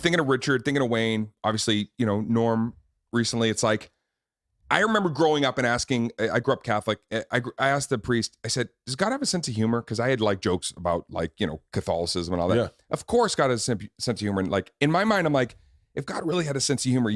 thinking of Richard, thinking of Wayne, obviously, Norm recently. It's like, I remember growing up and asking, I grew up Catholic. I asked the priest, I said, does God have a sense of humor? Because I had like jokes about like, Catholicism and all that. Yeah. Of course, God has a sense of humor. And like, in my mind, I'm like, if God really had a sense of humor,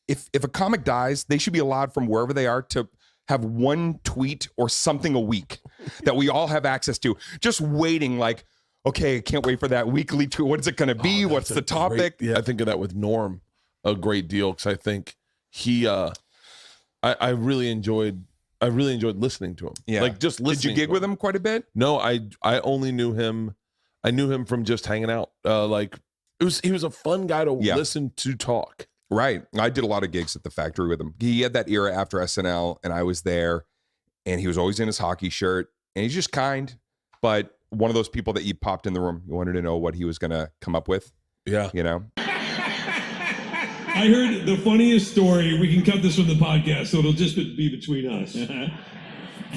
if a comic dies, they should be allowed from wherever they are to have one tweet or something a week that we all have access to. Just waiting like, okay, I can't wait for that weekly tweet. What is it going to be? What's the topic? I think of that with Norm a great deal because I think he, I really enjoyed listening to him. Yeah. Like just listening. Did you gig with him quite a bit? No, I only knew him. I knew him from just hanging out. He was a fun guy to listen to talk. Right. I did a lot of gigs at the factory with him. He had that era after SNL and I was there and he was always in his hockey shirt and he's just kind, but one of those people that you popped in the room. You wanted to know what he was going to come up with. Yeah. I heard the funniest story. We can cut this from the podcast, so it'll just be between us.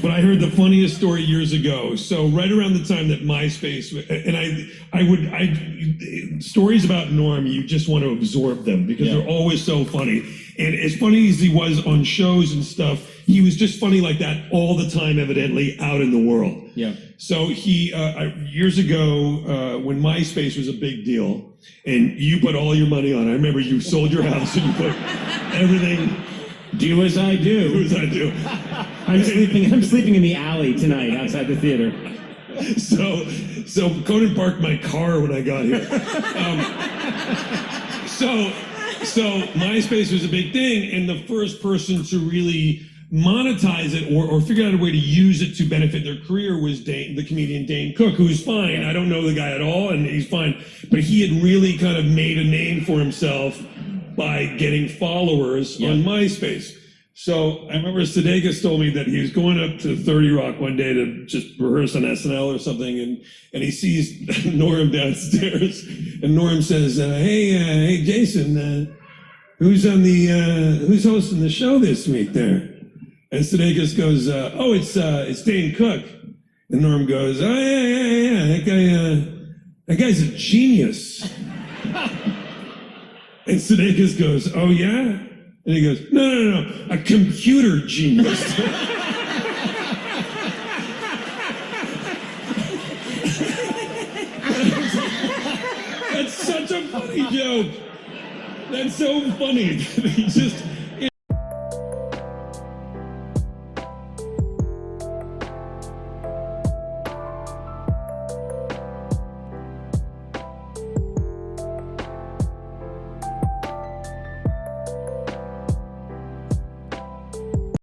But I heard the funniest story years ago. So right around the time that MySpace, and stories about Norm, you just want to absorb them because they're always so funny. And as funny as he was on shows and stuff, he was just funny like that all the time, evidently, out in the world. Yeah. So he, years ago, when MySpace was a big deal, and you put all your money on it. I remember you sold your house and you put everything. Do as I do. Do as I do. I'm sleeping in the alley tonight outside the theater. So Conan parked my car when I got here. So MySpace was a big thing, and the first person to really monetize it or figure out a way to use it to benefit their career was Dane, the comedian Dane Cook, who's fine. I don't know the guy at all, and he's fine. But he had really kind of made a name for himself by getting followers on MySpace. So I remember Sudeikis told me that he was going up to 30 Rock one day to just rehearse on SNL or something, and he sees Norm downstairs, and Norm says, hey Jason, who's hosting the show this week there? And Sudeikis goes, it's Dane Cook. And Norm goes, oh yeah, that guy's a genius. And Sudeikis goes, oh yeah? And he goes, no, a computer genius. That's such a funny joke. That's so funny.